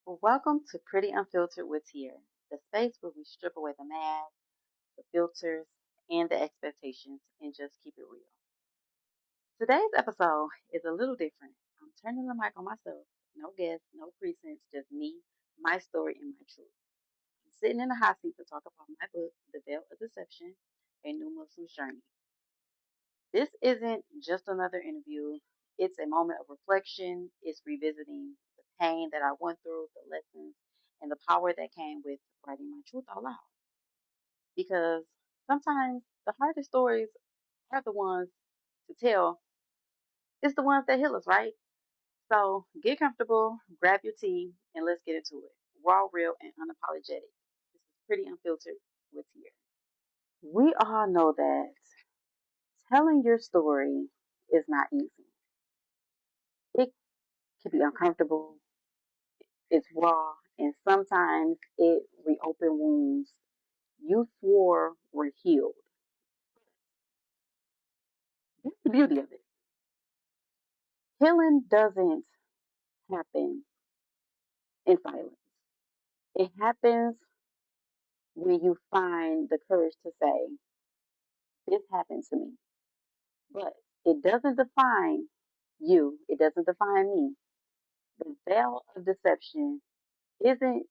Welcome to Pretty Unfiltered with Tiara, the space where we strip away the mask, the filters, and the expectations and just keep it real. Today's episode is a little different. I'm turning the mic on myself. No guests, no presents, just me, my story, and my truth. I'm sitting in the hot seat to talk about my book, The Veil of Deception, A New Muslim's Journey. This isn't just another interview. It's a moment of reflection. It's revisiting the pain that I went through, the lessons, and the power that came with writing my truth out loud. Because sometimes the hardest stories are the ones to tell. It's the ones that heal us, right? So get comfortable, grab your tea, and let's get into it. Raw, real, and unapologetic. This is Pretty Unfiltered with here. We all know that telling your story is not easy. It can be uncomfortable, it's raw, and sometimes it reopen wounds you swore were healed. That's the beauty of it. Healing doesn't happen in silence. It happens when you find the courage to say, this happened to me. But it doesn't define you. It doesn't define me. The veil of deception isn't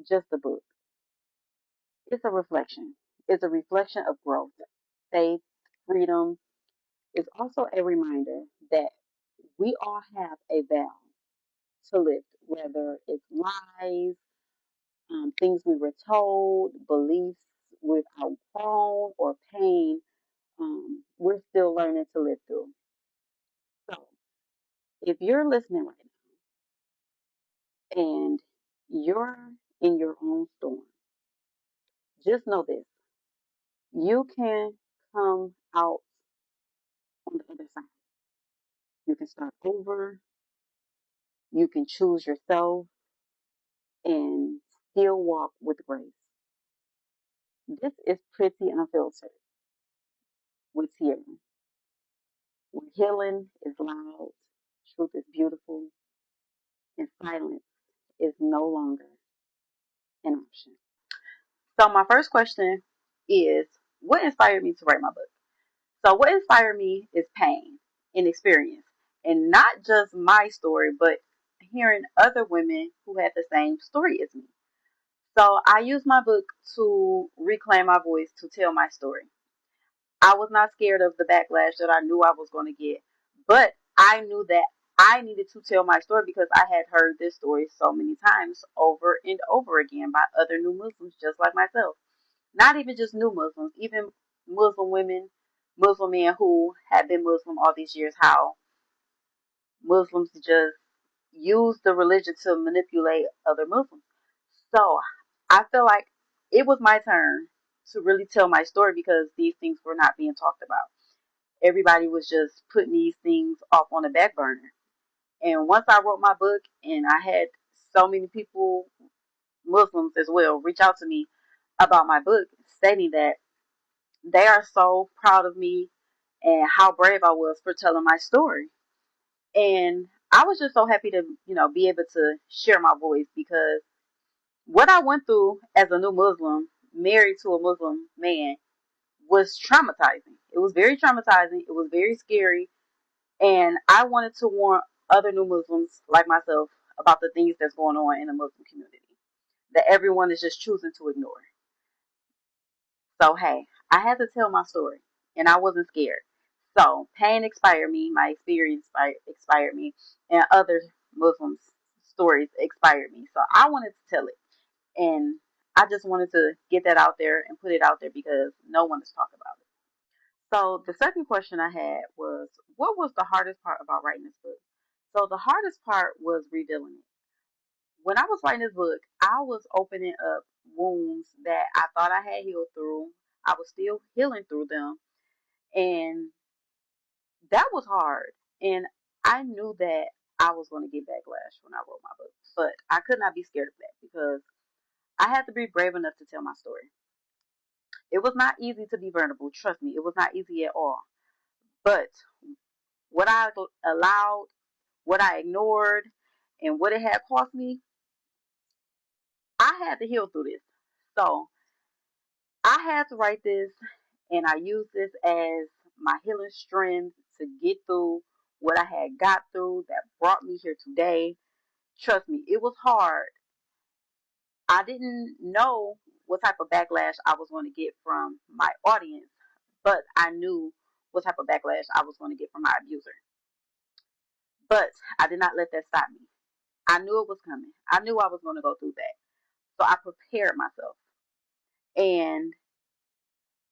just a book. It's a reflection. It's a reflection of growth, faith, freedom. It's also a reminder that we all have a vow to lift, whether it's lies, things we were told, beliefs we've outgrown, or pain we're still learning to live through. So if you're listening right now and you're in your own storm, just know this. You can come out on the other side. You can start over. You can choose yourself and still walk with grace. This is Pretty Unfiltered with Tiara, where healing is loud, truth is beautiful, and silence is no longer an option. So my first question is, what inspired me to write my book? So what inspired me is pain and experience, and not just my story, but hearing other women who had the same story as me. So I used my book to reclaim my voice, to tell my story. I was not scared of the backlash that I knew I was going to get, but I knew that I needed to tell my story because I had heard this story so many times over and over again by other new Muslims just like myself. Not even just new Muslims, even Muslim women, Muslim men who have been Muslim all these years, how Muslims just use the religion to manipulate other Muslims. So I feel like it was my turn to really tell my story because these things were not being talked about. Everybody was just putting these things off on the back burner. And once I wrote my book and I had so many people, Muslims as well, reach out to me about my book, stating that they are so proud of me and how brave I was for telling my story. And I was just so happy to, be able to share my voice because what I went through as a new Muslim, married to a Muslim man, was traumatizing. It was very traumatizing. It was very scary. And I wanted to warn other new Muslims like myself about the things that's going on in the Muslim community that everyone is just choosing to ignore. So, hey, I had to tell my story and I wasn't scared. So, pain inspired me, my experience expired me, and other Muslims' stories expired me. So, I wanted to tell it. And I just wanted to get that out there and put it out there because no one is talking about it. So, the second question I had was, what was the hardest part about writing this book? So, the hardest part was revealing it. When I was writing this book, I was opening up wounds that I thought I had healed through. I was still healing through them. And that was hard. And I knew that I was going to get backlash when I wrote my book. But I could not be scared of that because I had to be brave enough to tell my story. It was not easy to be vulnerable. Trust me, it was not easy at all. But what I allowed, what I ignored, and what it had cost me, I had to heal through this. So I had to write this, and I used this as my healing strength to get through what I had got through that brought me here today. Trust me, it was hard. I didn't know what type of backlash I was going to get from my audience, but I knew what type of backlash I was going to get from my abuser. But I did not let that stop me. I knew it was coming. I knew I was going to go through that. So I prepared myself. And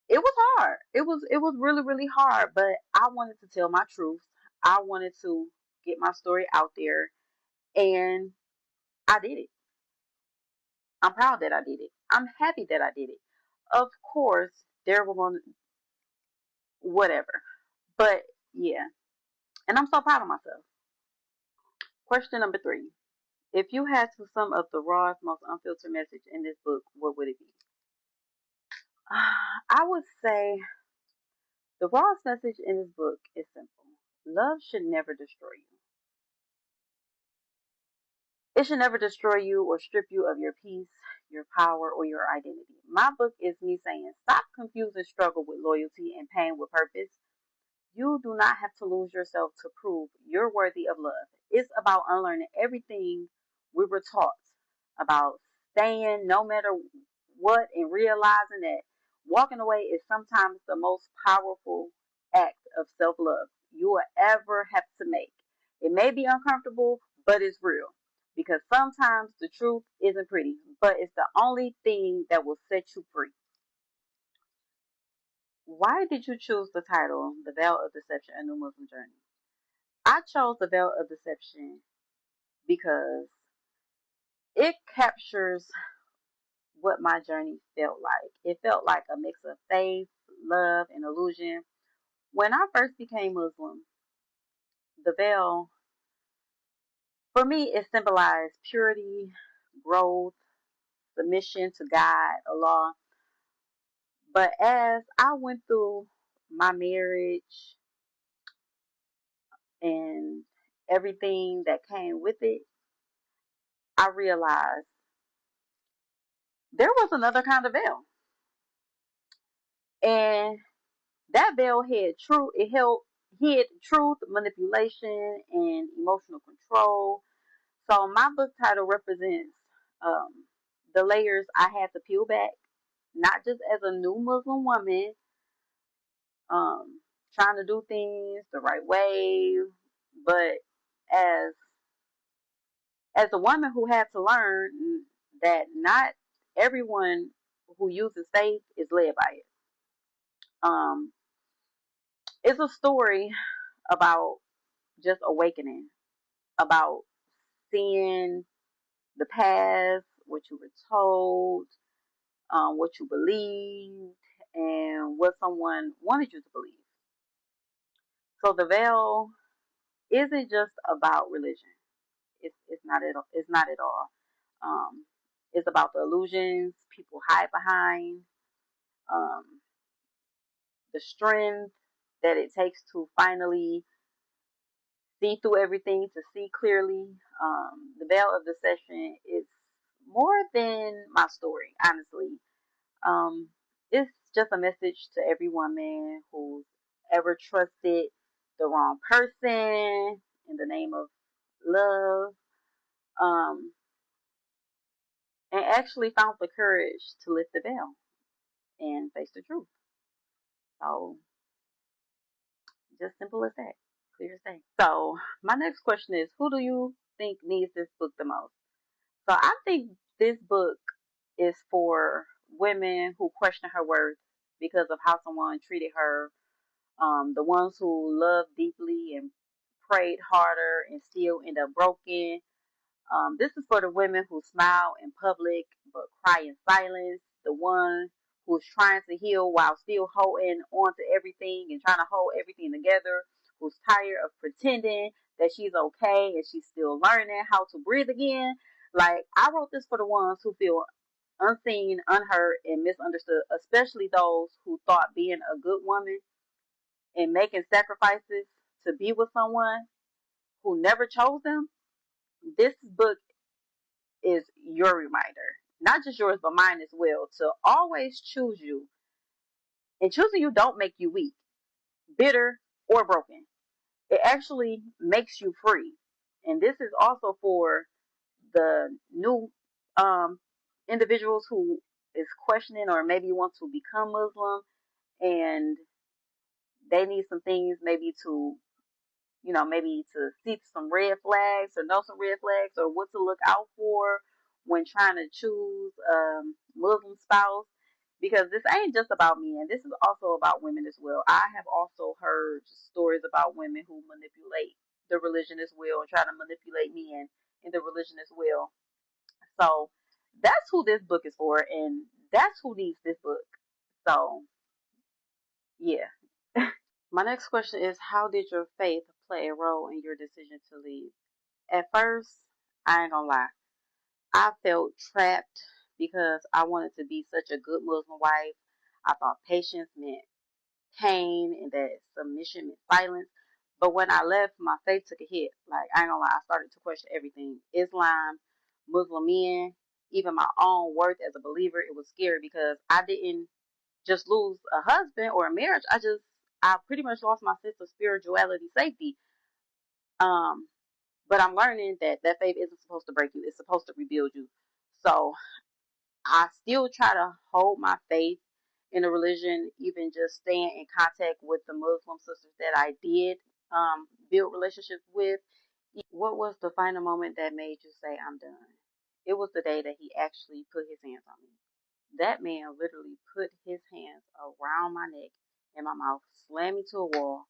it was hard. It was really, really hard, but I wanted to tell my truth. I wanted to get my story out there, and I did it. I'm proud that I did it. I'm happy that I did it. Of course, there were going to, whatever. But yeah, and I'm so proud of myself. Question number 3. If you had to sum up the rawest, most unfiltered message in this book, what would it be? I would say the rawest message in this book is simple. Love should never destroy you. It should never destroy you or strip you of your peace, your power, or your identity. My book is me saying, stop confusing struggle with loyalty and pain with purpose. You do not have to lose yourself to prove you're worthy of love. It's about unlearning everything we were taught about staying no matter what and realizing that walking away is sometimes the most powerful act of self love you will ever have to make. It may be uncomfortable, but it's real. Because sometimes the truth isn't pretty, but it's the only thing that will set you free. Why did you choose the title, The Veil of Deception, A New Muslim Journey? I chose The Veil of Deception because it captures what my journey felt like. It felt like a mix of faith, love, and illusion. When I first became Muslim, the veil, for me, it symbolized purity, growth, submission to God, Allah. But as I went through my marriage and everything that came with it, I realized there was another kind of veil. And that veil hid truth. It hid truth, manipulation, and emotional control. So my book title represents the layers I had to peel back, not just as a new Muslim woman, um, trying to do things the right way, but as as a woman who had to learn that not everyone who uses faith is led by it. Um, it's a story about just awakening, about seeing the past, what you were told, what you believed, and what someone wanted you to believe. So the veil isn't just about religion. It's not at all. It's not at all. Um, it's about the illusions people hide behind, um, the strength that it takes to finally see through everything, to see clearly. The veil of deception is more than my story, honestly. Um, it's just a message to every woman who's ever trusted the wrong person in the name of love, um, and actually found the courage to lift the veil and face the truth. So, just simple as that. Clear as day. So, my next question is, who do you think needs this book the most? So, I think this book is for women who question her worth because of how someone treated her, the ones who loved deeply and prayed harder and still end up broken. This is for the women who smile in public but cry in silence, the one who's trying to heal while still holding on to everything and trying to hold everything together, who's tired of pretending that she's okay and she's still learning how to breathe again. Like, I wrote this for the ones who feel unseen, unheard, and misunderstood, especially those who thought being a good woman and making sacrifices to be with someone who never chose them. This book is your reminder. not just yours, but mine as well, to always choose you. And choosing you don't make you weak, bitter, or broken. It actually makes you free. And this is also for the new um, individuals who is questioning or maybe want to become Muslim, and they need some things maybe to, maybe to see some red flags or know some red flags or what to look out for when trying to choose Muslim spouse. Because this ain't just about men. This is also about women as well. I have also heard stories about women who manipulate the religion as well and try to manipulate men in the religion as well. So that's who this book is for, and that's who needs this book. So, yeah. My next question is, how did your faith play a role in your decision to leave? At first, I ain't gonna lie, I felt trapped because I wanted to be such a good Muslim wife. I thought patience meant pain and that submission meant silence. But when I left, my faith took a hit. Like, I ain't gonna lie, I started to question everything. Islam, Muslim men, even my own worth as a believer. It was scary because I didn't just lose a husband or a marriage. I pretty much lost my sense of spirituality safety. Um, but I'm learning that that faith isn't supposed to break you. It's supposed to rebuild you. So I still try to hold my faith in a religion, even just staying in contact with the Muslim sisters that I did build relationships with. What was the final moment that made you say, I'm done? It was the day that he actually put his hands on me. That man literally put his hands around my neck and my mouth, slammed me to a wall,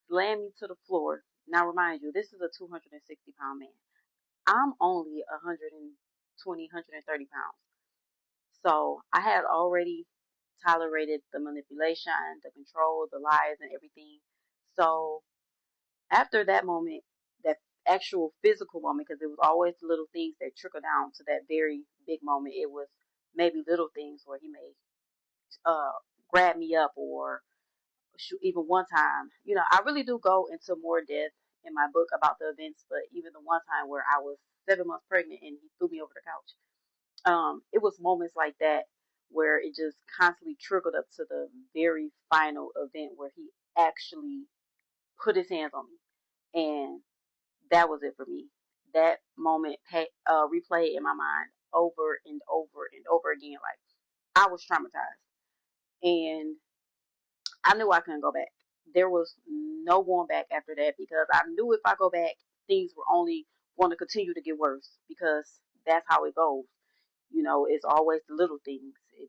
slammed me to the floor. Now, remind you, this is a 260-pound man. I'm only 120, 130 pounds. So I had already tolerated the manipulation, the control, the lies, and everything. So after that moment, that actual physical moment, because it was always the little things that trickle down to that very big moment. It was maybe little things where he may uh, grab me up or shoot, even one time. I really do go into more depth in my book about the events, but even the one time where I was 7 months pregnant and he threw me over the couch. It was moments like that where it just constantly trickled up to the very final event where he actually put his hands on me. And that was it for me. That moment replayed in my mind over and over and over again. Like, I was traumatized. And I knew I couldn't go back. There was no going back after that because I knew if I go back, things were only going to continue to get worse because that's how it goes. It's always the little things. It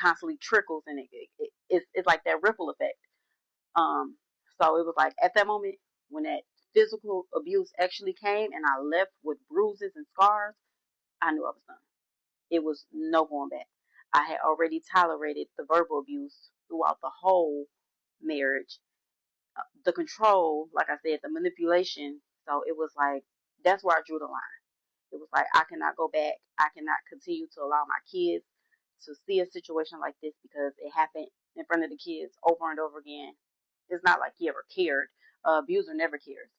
constantly trickles and it's like that ripple effect. Um, so it was like at that moment when that physical abuse actually came and I left with bruises and scars, I knew I was done. It was no going back. I had already tolerated the verbal abuse throughout the whole marriage, the control, like I said, the manipulation. So it was like, that's where I drew the line. It was like, I cannot go back. I cannot continue to allow my kids to see a situation like this because it happened in front of the kids over and over again. It's not like he ever cared. Abuser never cares,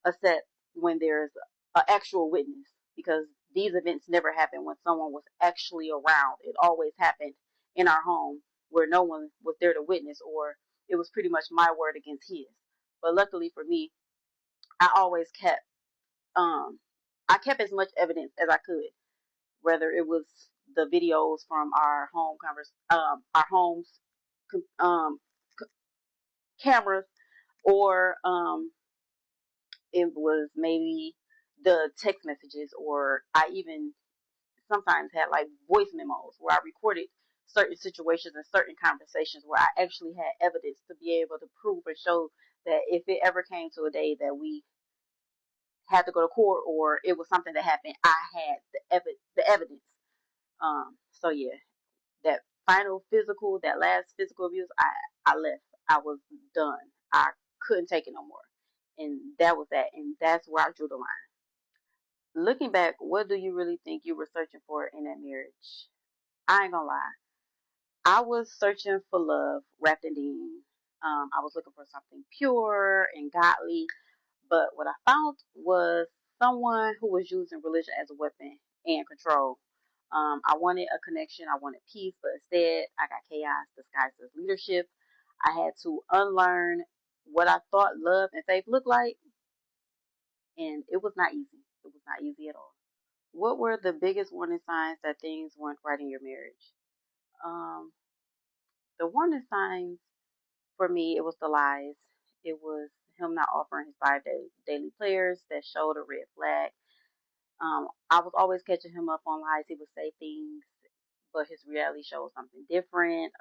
except when there's an actual witness, because these events never happen when someone was actually around. It always happened in our home where no one was there to witness, or it was pretty much my word against his. But luckily for me, I always kept um I kept as much evidence as I could, whether it was the videos from our homes um cameras, or it was maybe the text messages, or I even sometimes had like voice memos where I recorded certain situations and certain conversations where I actually had evidence to be able to prove and show that if it ever came to a day that we had to go to court or it was something that happened, I had the evidence. So yeah, that that last physical abuse, I left. I was done. I couldn't take it no more, and that was that. And that's where I drew the line. Looking back, what do you really think you were searching for in that marriage? I ain't gonna lie. I was searching for love wrapped in dating. I was looking for something pure and godly, but what I found was someone who was using religion as a weapon and control. I wanted a connection. I wanted peace, but instead I got chaos disguised as leadership. I had to unlearn what I thought love and faith looked like, and it was not easy. It was not easy at all. What were the biggest warning signs that things weren't right in your marriage? Um, the warning signs for me, it was the lies. It was him not offering his daily prayers that showed a red flag. I was always catching him up on lies. He would say things, but his reality showed something different.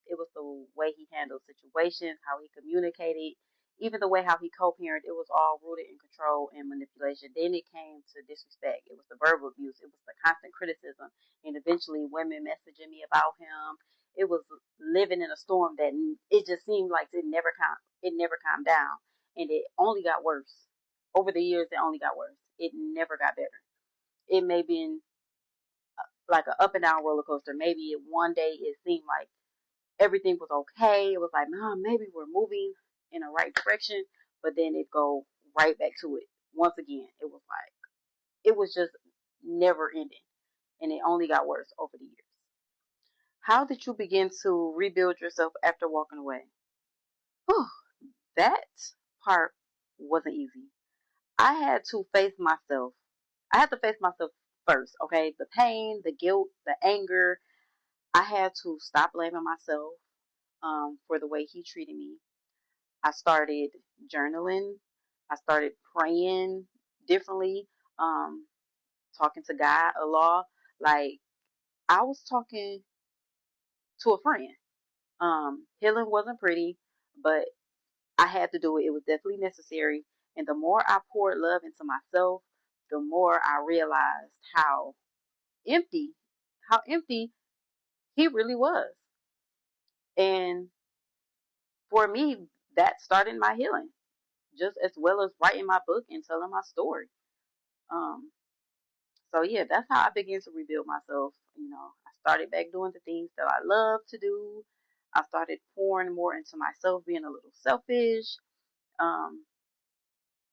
It was the way he handled situations, how he communicated, even the way how he co-parented. It was all rooted in control and manipulation. Then it came to disrespect. It was the verbal abuse. It was the constant criticism, and eventually women messaging me about him. It was living in a storm that it just seemed like it never calmed down, and it only got worse. Over the years, it only got worse. It never got better. It may have been like an up and down roller coaster. Maybe one day it seemed like everything was okay. It was like, nah, maybe we're moving in the right direction, but then it go right back to it once again. It was like it was just never ending, and it only got worse over the years. How did you begin to rebuild yourself after walking away? Whew, that part wasn't easy. I had to face myself. I had to face myself first, okay? The pain, the guilt, the anger. I had to stop blaming myself for the way he treated me. I started journaling. I started praying differently, um, talking to God, Allah. Like, I was talking to a friend. Healing wasn't pretty, but I had to do it. It was definitely necessary. And the more I poured love into myself, the more I realized empty, how empty he really was. And for me, that started my healing, just as well as writing my book and telling my story. Um, so yeah, that's how I began to rebuild myself. I started back doing the things that I love to do. I started pouring more into myself, being a little selfish, um,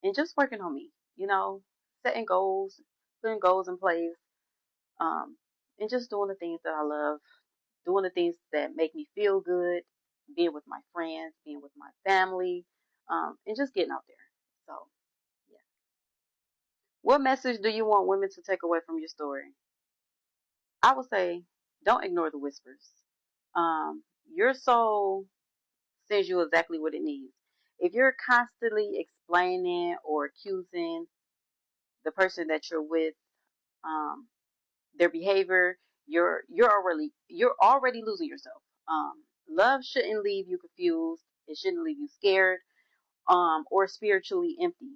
and just working on me. Setting goals, putting goals in place, um, and just doing the things that I love, doing the things that make me feel good, being with my friends, being with my family, and just getting out there. So yeah. What message do you want women to take away from your story? I would say don't ignore the whispers. Your soul sends you exactly what it needs. If you're constantly explaining or accusing the person that you're with, um, their behavior, you're already losing yourself. Love shouldn't leave you confused. It shouldn't leave you scared, or spiritually empty.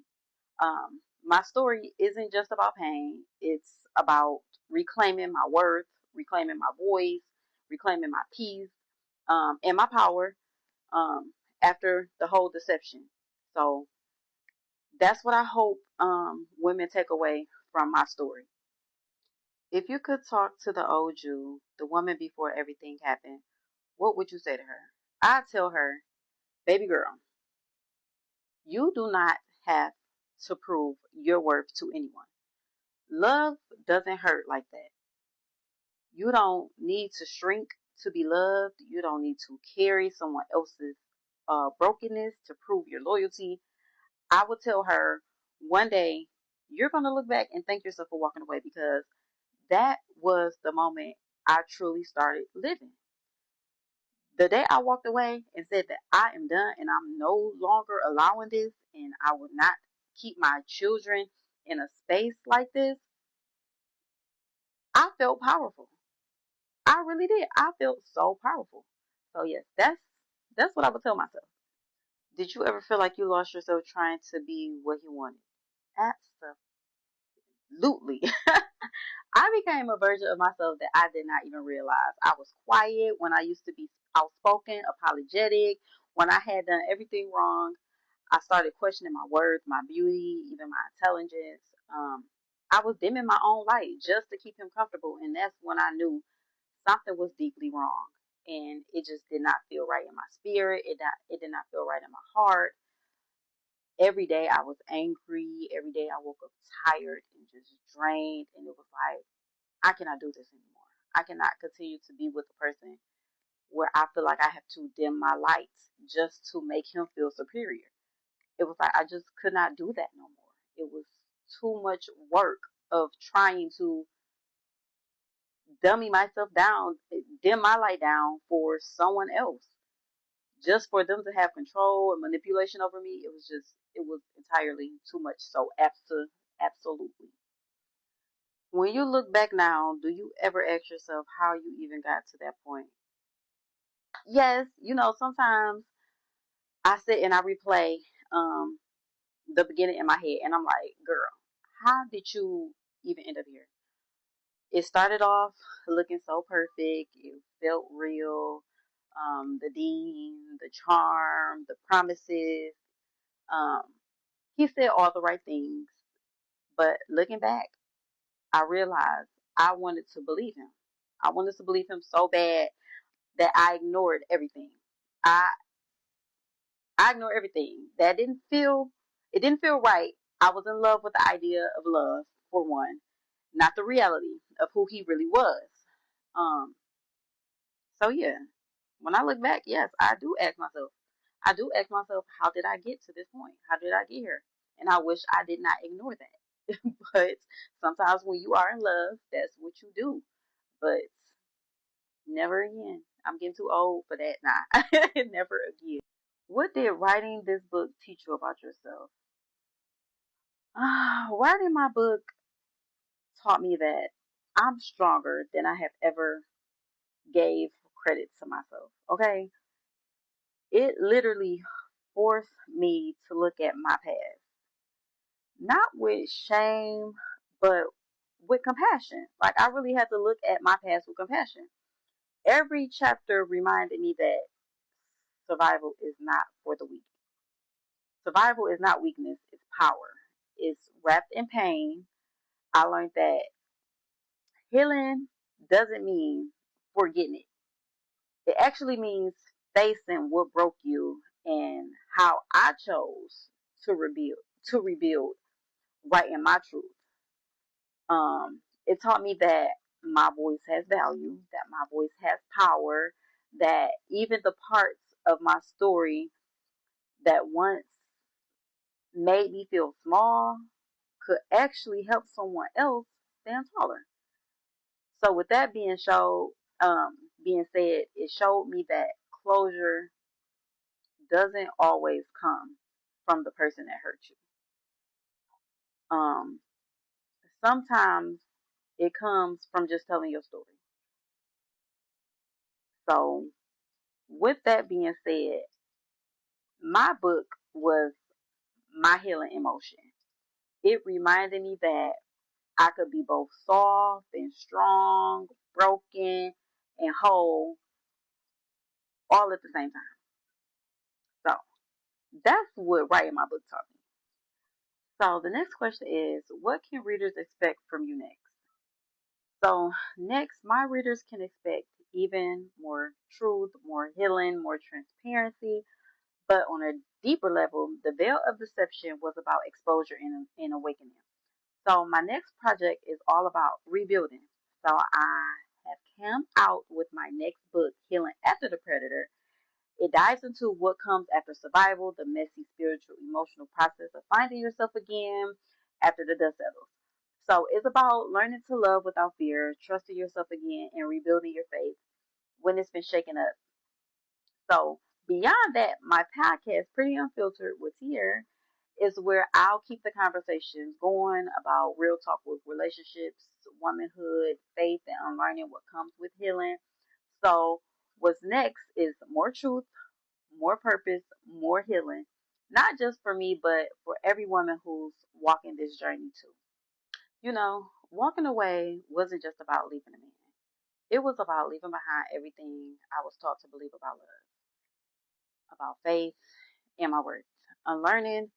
My story isn't just about pain. It's about reclaiming my worth, reclaiming my voice, reclaiming my peace, and my power, after the whole deception. So that's what I hope women take away from my story. If you could talk to the old you, the woman before everything happened, what would you say to her? I'd tell her, baby girl, you do not have to prove your worth to anyone. Love doesn't hurt like that. You don't need to shrink to be loved. You don't need to carry someone else's brokenness to prove your loyalty. I would tell her one day, you're going to look back and thank yourself for walking away, because that was the moment I truly started living. The day I walked away and said that I am done and I'm no longer allowing this, and I will not keep my children in a space like this, I felt powerful. I really did. I felt so powerful. So yes, that's what I would tell myself. Did you ever feel like you lost yourself trying to be what you wanted? Absolutely. I became a version of myself that I did not even realize. I was quiet when I used to be outspoken, apologetic. When I had done everything wrong, I started questioning my worth, my beauty, even my intelligence. I was dimming my own light just to keep him comfortable, and that's when I knew something was deeply wrong. And it just did not feel right in my spirit. It did not feel right in my heart. Every day I was angry. Every day I woke up tired and just drained. And it was like, I cannot do this anymore. I cannot continue to be with a person where I feel like I have to dim my lights just to make him feel superior. It was like I just could not do that no more. It was too much work of trying to dummy myself down, dim my light down for someone else, just for them to have control and manipulation over me. It was entirely too much. So, absolutely. When you look back now, do you ever ask yourself how you even got to that point? Yes, sometimes I sit and I replay um, the beginning in my head, and I'm like, girl, how did you even end up here? It started off looking so perfect. It felt real. The dean, the charm, the promises. Um, he said all the right things. But looking back, I realized I wanted to believe him. I wanted to believe him so bad that I ignored everything. I I ignored everything. It didn't feel right. I was in love with the idea of love, for one, not the reality of who he really was. Um, so yeah, when I look back, yes, I do ask myself. I do ask myself, how did I get to this point? How did I get here? And I wish I did not ignore that. But sometimes when you are in love, that's what you do. But never again. I'm getting too old for that. Nah, never again. What did writing this book teach you about yourself? Writing my book taught me that I'm stronger than I have ever gave credit to myself. Okay? It literally forced me to look at my past, not with shame, but with compassion. Like, I really had to look at my past with compassion. Every chapter reminded me that survival is not for the weak. Survival is not weakness, it's power. It's wrapped in pain. I learned that healing doesn't mean forgetting it. It actually means facing what broke you and how I chose to rebuild right in my truth. It taught me that my voice has value, that my voice has power, that even the parts of my story that once made me feel small could actually help someone else stand taller. So with that being said, it showed me that closure doesn't always come from the person that hurt you. Um, Sometimes it comes from just telling your story. So with that being said, my book was my healing emotion. It reminded me that I could be both soft and strong, broken and whole all at the same time. So that's what writing my book taught me. So the next question is, what can readers expect from you next? So next, my readers can expect even more truth, more healing, more transparency, but on a deeper level, the veil of deception was about exposure and awakening. So my next project is all about rebuilding. So I have come out with my next book, Healing After the Predator. It dives into what comes after survival, the messy spiritual, emotional process of finding yourself again after the dust settles. So it's about learning to love without fear, trusting yourself again, and rebuilding your faith when it's been shaken up. So beyond that, my podcast, Pretty Unfiltered with Tiara, is where I'll keep the conversations going about real talk with relationships, womanhood, faith, and unlearning what comes with healing. So what's next is more truth, more purpose, more healing. Not just for me, but for every woman who's walking this journey too. Walking away wasn't just about leaving a man. It was about leaving behind everything I was taught to believe about love, about faith, and my worth. Unlearning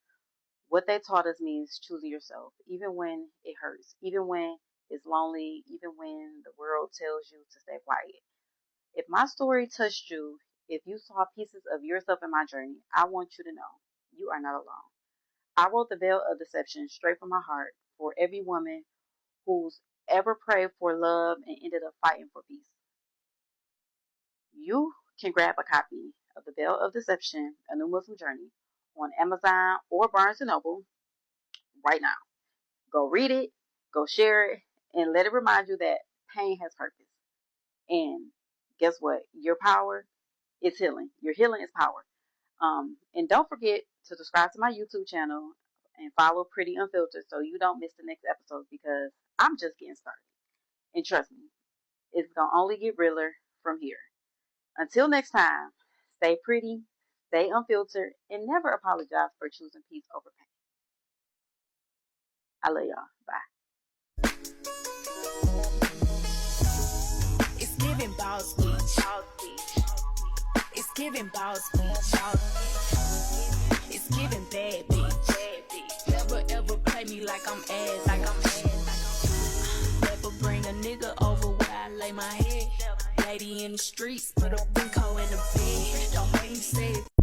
what they taught us means choosing yourself, even when it hurts, even when it's lonely, even when the world tells you to stay quiet. If my story touched you, if you saw pieces of yourself in my journey, I want you to know you are not alone. I wrote The Veil of Deception straight from my heart for every woman who's ever prayed for love and ended up fighting for peace? You can grab a copy of The Veil of Deception, A New Muslim Journey on Amazon or Barnes & Noble right now. Go read it, go share it, and let it remind you that pain has purpose. And guess what? Your power is healing. Your healing is power. And don't forget to subscribe to my YouTube channel and follow Pretty Unfiltered so you don't miss the next episode, because I'm just getting started. And trust me, it's going to only get realer from here. Until next time, stay pretty, stay unfiltered, and never apologize for choosing peace over pain. I love y'all. Bye. It's giving boss beach. It's giving boss beach. It's giving bad bitch. Never ever play me like I'm ass. Never bring a nigga over where I lay my head. Lady in the streets, put a big hoe in the bed. Don't make me say it.